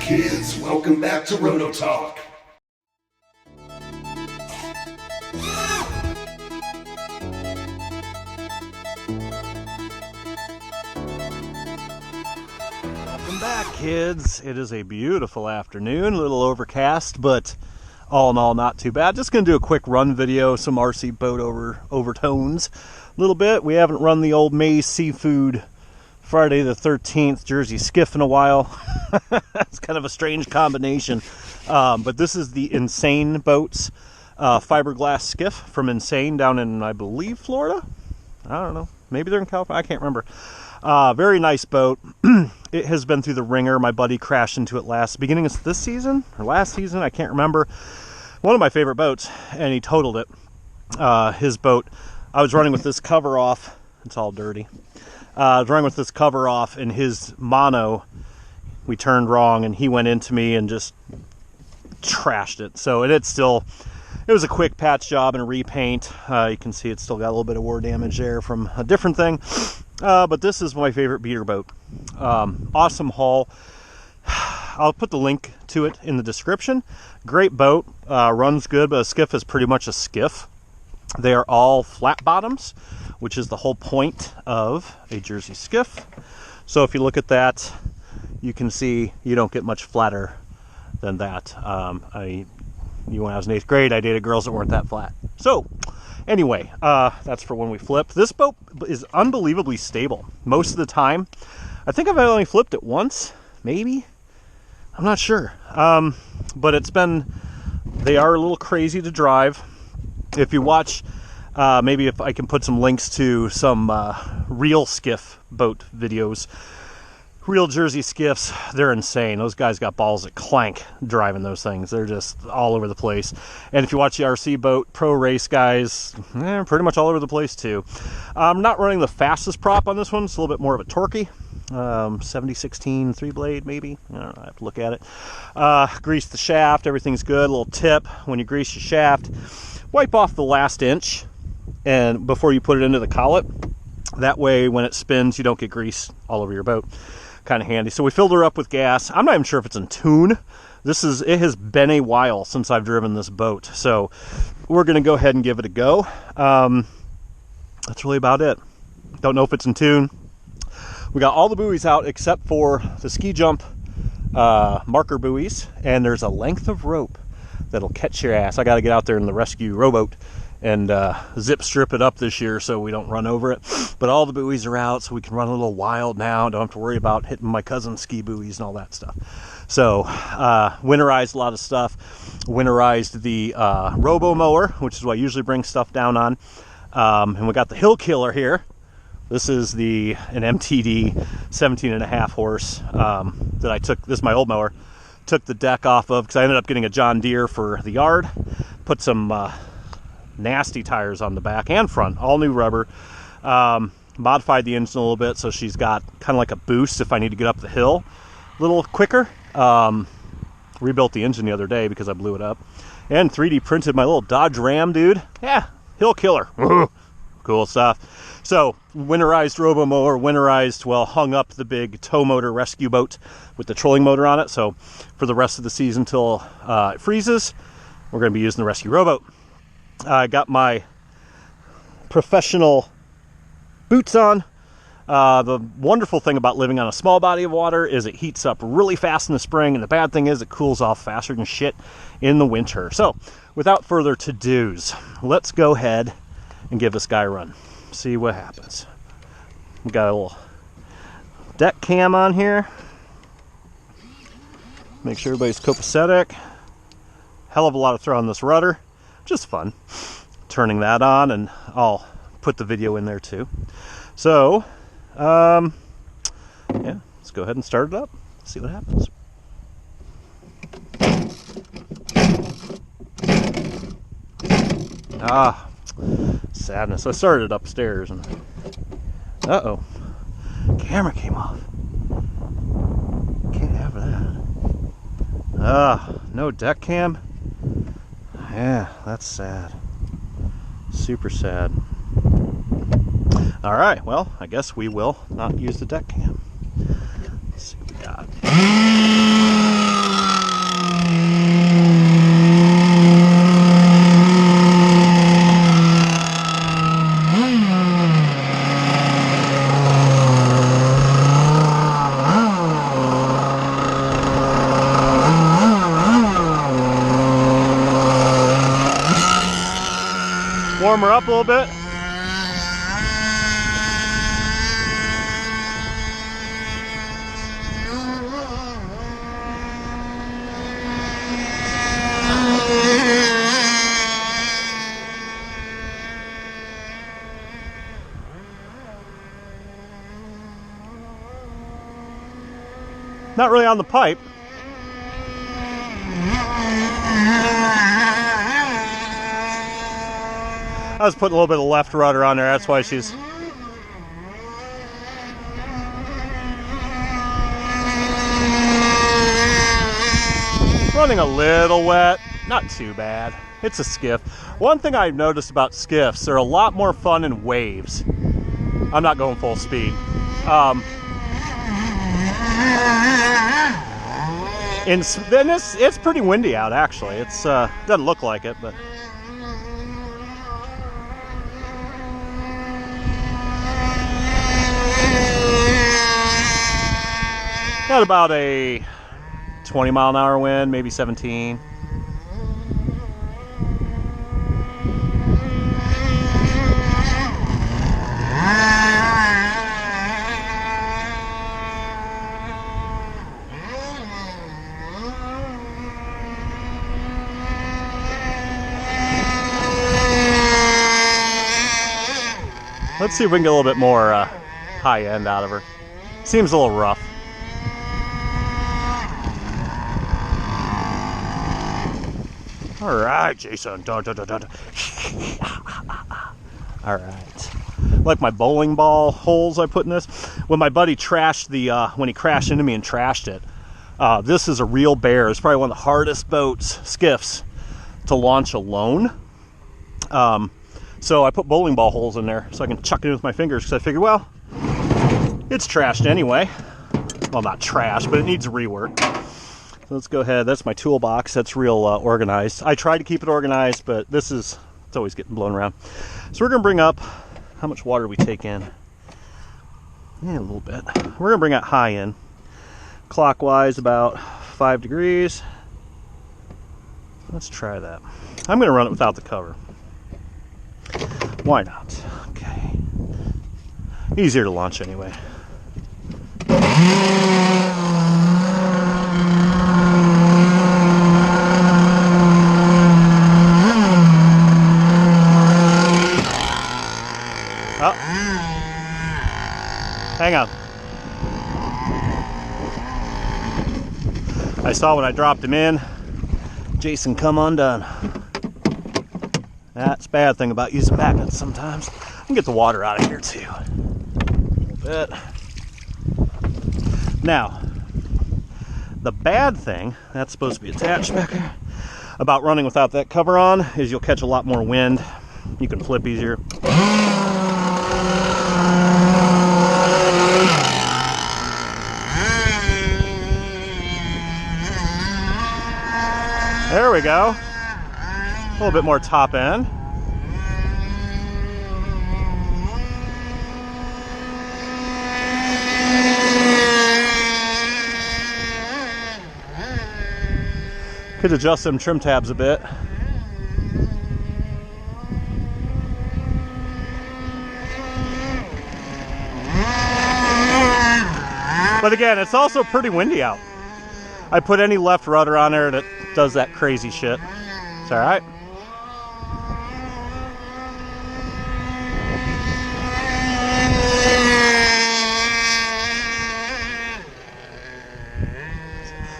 kids, welcome back to Roto Talk. Welcome back, kids. It is a beautiful afternoon, a little overcast, but all in all, not too bad. Just going to do a quick run video, some RC boat overtones a little bit. We haven't run the old Maze Seafood Friday the 13th Jersey Skiff in a while. It's kind of a strange combination. But this is the Insane Boats fiberglass skiff from Insane down in, I believe, Florida. I don't know. Maybe they're in California. I can't remember. Very nice boat. It has been through the ringer. My buddy crashed into it beginning of this season or last season. I can't remember. One of my favorite boats, and he totaled it. His boat. I was running with this cover off. It's all dirty. I was running with this cover off, and his mono, we turned wrong, and he went into me and just trashed it. So it was a quick patch job and a repaint. You can see it's still got a little bit of war damage there from a different thing. But this is my favorite beater boat. Awesome hull. I'll put the link to it in the description. Great boat. Runs good, but a skiff is pretty much a skiff. They are all flat bottoms, which is the whole point of a Jersey skiff. So if you look at that, you can see you don't get much flatter than that. When I was in 8th grade, I dated girls that weren't that flat. So anyway, that's for when we flip. This boat is unbelievably stable most of the time. I think I've only flipped it once, maybe. I'm not sure. But they are a little crazy to drive. If you watch, maybe if I can put some links to some real skiff boat videos. Real Jersey skiffs, they're insane. Those guys got balls that clank driving those things. They're just all over the place. And if you watch the RC boat pro race guys, pretty much all over the place too. I'm not running the fastest prop on this one. It's a little bit more of a torquey. 70-16 3-blade maybe. I don't know, I have to look at it. Grease the shaft, everything's good. A little tip, when you grease your shaft, wipe off the last inch and before you put it into the collet. That way when it spins you don't get grease all over your boat. Kind of handy. So we filled her up with gas. I'm not even sure if it's in tune. It has been a while since I've driven this boat, so we're going to go ahead and give it a go. That's really about it. Don't know if it's in tune. We got all the buoys out except for the ski jump marker buoys, and there's a length of rope that'll catch your ass. I got to get out there in the rescue rowboat and zip strip it up this year so we don't run over it. But all the buoys are out, so we can run a little wild now. Don't have to worry about hitting my cousin's ski buoys and all that stuff. So winterized a lot of stuff. Winterized the robo mower, which is what I usually bring stuff down on. And we got the hill killer here. This is an MTD 17.5 horse that I took. This is my old mower. Took the deck off of because I ended up getting a John Deere for the yard. Put some nasty tires on the back and front, all new rubber. Modified the engine a little bit so she's got kind of like a boost if I need to get up the hill a little quicker. Rebuilt the engine the other day because I blew it up, and 3D printed my little Dodge Ram, dude. Yeah, hill killer. Cool stuff. So winterized robo mower, hung up the big tow motor rescue boat with the trolling motor on it. So for the rest of the season till it freezes, we're going to be using the rescue rowboat. I got my professional boots on. The wonderful thing about living on a small body of water is it heats up really fast in the spring, and the bad thing is it cools off faster than shit in the winter. So without further to-dos, let's go ahead and give this guy a run. See what happens. We got a little deck cam on here. Make sure everybody's copacetic. Hell of a lot of throw on this rudder. Just fun. Turning that on, and I'll put the video in there too. So, yeah, let's go ahead and start it up. See what happens. Sadness. I started it upstairs and uh-oh. Camera came off. Can't have that. No deck cam. Yeah, that's sad. Super sad. Alright, well, I guess we will not use the deck cam. Let's see what we got. warm her up a little bit. Not really on the pipe. I was putting a little bit of left rudder on there, that's why she's running a little wet. Not too bad. It's a skiff. One thing I've noticed about skiffs, they're a lot more fun in waves. I'm not going full speed. And then it's pretty windy out, actually. It's doesn't look like it, but got about a 20-mile-an-hour wind, maybe 17. Let's see if we can get a little bit more high end out of her. Seems a little rough. All right, Jason. Dun, dun, dun, dun. All right. Like my bowling ball holes I put in this. When my buddy trashed the, when he crashed into me and trashed it, this is a real bear. It's probably one of the hardest boats, skiffs, to launch alone. So I put bowling ball holes in there so I can chuck it in with my fingers, because I figured, well, it's trashed anyway. Well, not trashed, but it needs rework. So let's go ahead. That's my toolbox. That's real organized. I try to keep it organized, but it's always getting blown around. So we're going to bring up, how much water do we take in? Yeah, a little bit. We're going to bring out high in. Clockwise about 5 degrees. Let's try that. I'm going to run it without the cover. Why not? Okay. Easier to launch anyway. Oh. Hang on. I saw when I dropped him in, Jason come undone. That's the bad thing about using magnets sometimes. I can get the water out of here too. A little bit. Now, the bad thing, that's supposed to be attached back here, about running without that cover on is you'll catch a lot more wind. You can flip easier. There we go. A little bit more top end. Could adjust them trim tabs a bit. But again, it's also pretty windy out. I put any left rudder on there that does that crazy shit. It's all right.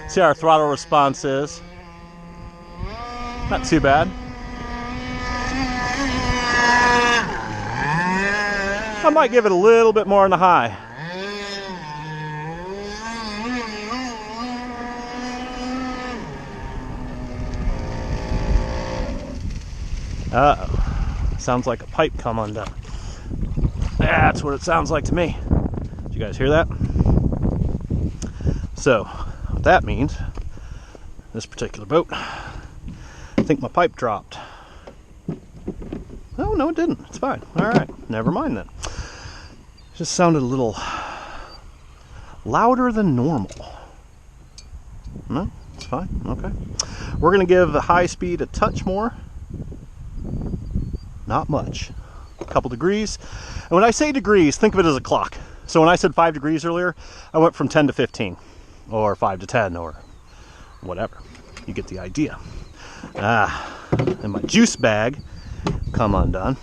See how our throttle response is. Not too bad. I might give it a little bit more on the high. Uh-oh. Sounds like a pipe come undone. That's what it sounds like to me. Did you guys hear that? So, what that means, this particular boat, I think my pipe dropped. Oh, no, it didn't. It's fine. All right. Never mind then. Just sounded a little louder than normal. No, it's fine. Okay. We're going to give the high speed a touch more. not much. A couple degrees. And when I say degrees, think of it as a clock. So when I said 5 degrees earlier, I went from 10 to 15, or 5 to 10, or whatever. You get the idea. And my juice bag come undone.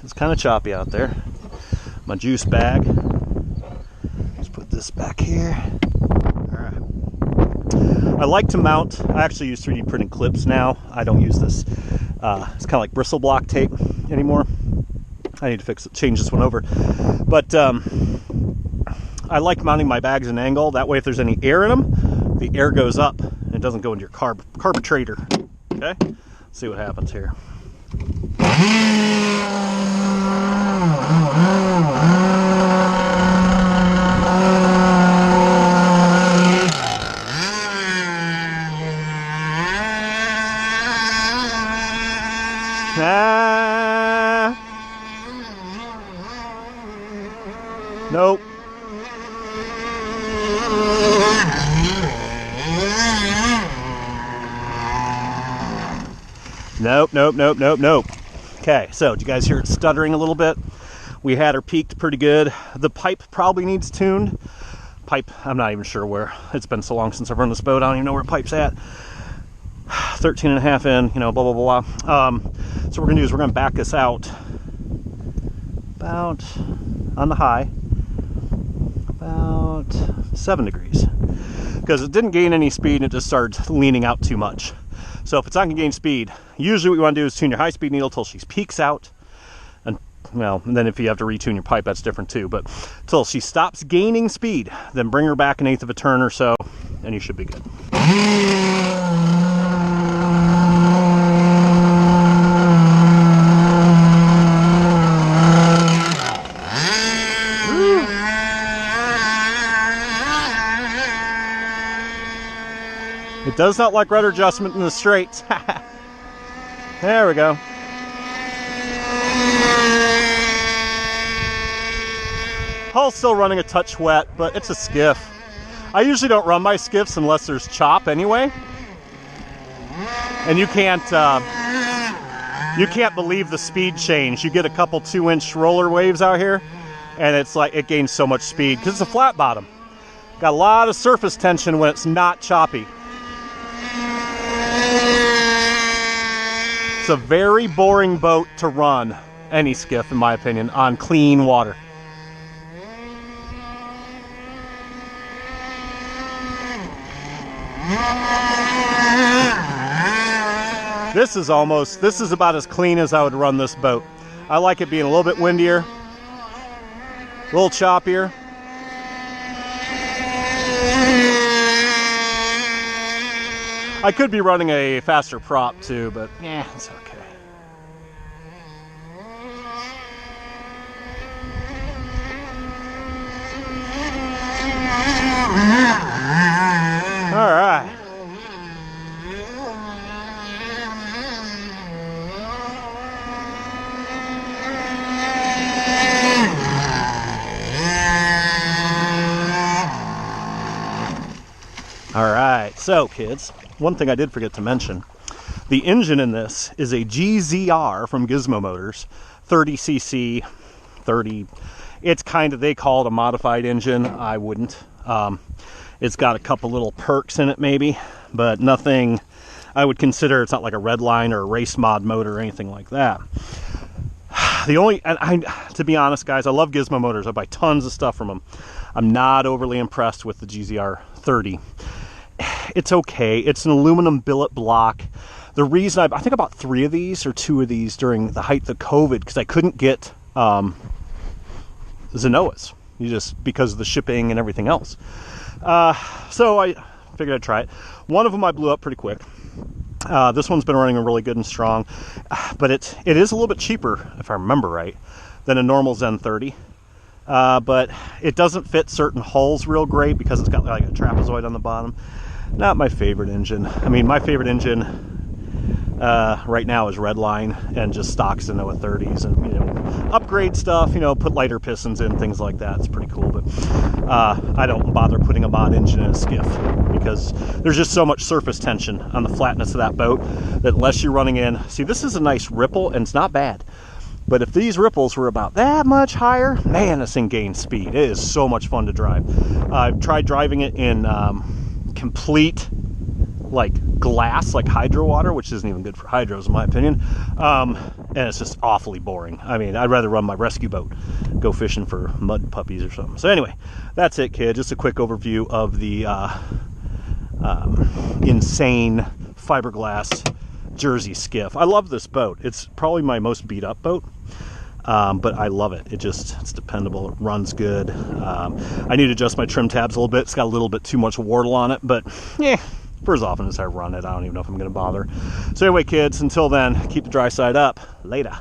It's kind of choppy out there. My juice bag. Let's put this back here. All right. I like to mount. I actually use 3D printed clips now. I don't use this. It's kind of like bristle block tape anymore. I need to change this one over. But I like mounting my bags at an angle. That way, if there's any air in them, the air goes up and it doesn't go into your carburetor. Okay? Let's see what happens here. Nope. Nope. Okay, so did you guys hear it stuttering a little bit? We had her peaked pretty good. The pipe probably needs tuned. I'm not even sure where. It's been so long since I've run this boat, I don't even know where pipe's at. 13 and a half in, blah, blah, blah, blah. So what we're gonna do is we're gonna back this out about on the high, about 7 degrees. Because it didn't gain any speed and it just started leaning out too much. So if it's not gonna gain speed, usually what you wanna do is tune your high-speed needle till she peaks out. And then if you have to retune your pipe, that's different too. But till she stops gaining speed, then bring her back 1/8 of a turn or so, and you should be good. It does not like rudder adjustment in the straights. There we go. Hull's still running a touch wet, but it's a skiff. I usually don't run my skiffs unless there's chop anyway. And you can't believe the speed change. You get a couple 2-inch roller waves out here, and it's like it gains so much speed because it's a flat bottom. Got a lot of surface tension when it's not choppy. It's a very boring boat to run, any skiff in my opinion, on clean water. This is about as clean as I would run this boat. I like it being a little bit windier, a little choppier. I could be running a faster prop too, but yeah, it's okay. All right. All right, so kids, one thing I did forget to mention, the engine in this is a GZR from Gizmo Motors, 30cc, 30. It's kind of, they call it a modified engine. I wouldn't. It's got a couple little perks in it maybe, but nothing I would consider. It's not like a Redline or a race mod motor or anything like that. To be honest, guys, I love Gizmo Motors. I buy tons of stuff from them. I'm not overly impressed with the GZR 30. It's okay. It's an aluminum billet block. The reason I think about 3 of these or 2 of these during the height of COVID because I couldn't get Zenoas, because of the shipping and everything else. So I figured I'd try it. One of them I blew up pretty quick. This one's been running really good and strong, but it is a little bit cheaper, if I remember right, than a normal Zen 30. But it doesn't fit certain hulls real great because it's got like a trapezoid on the bottom. Not my favorite engine. I mean, my favorite engine right now is Redline and just stock Zenoa 30s and, upgrade stuff, put lighter pistons in, things like that. It's pretty cool, but I don't bother putting a mod engine in a skiff because there's just so much surface tension on the flatness of that boat that unless you're running in, see, this is a nice ripple and it's not bad. But if these ripples were about that much higher, man, this thing gains speed. It is so much fun to drive. I've tried driving it in complete like glass, like hydro water, which isn't even good for hydros in my opinion, and it's just awfully boring. I mean, I'd rather run my rescue boat, go fishing for mud puppies or something. So anyway, that's it, kid. Just a quick overview of the insane fiberglass Jersey Skiff. I love this boat. It's probably my most beat up boat, but I love it. It's dependable. It runs good. I need to adjust my trim tabs a little bit. It's got a little bit too much wardle on it, but yeah, for as often as I run it, I don't even know if I'm going to bother. So anyway, kids, until then, keep the dry side up. Later.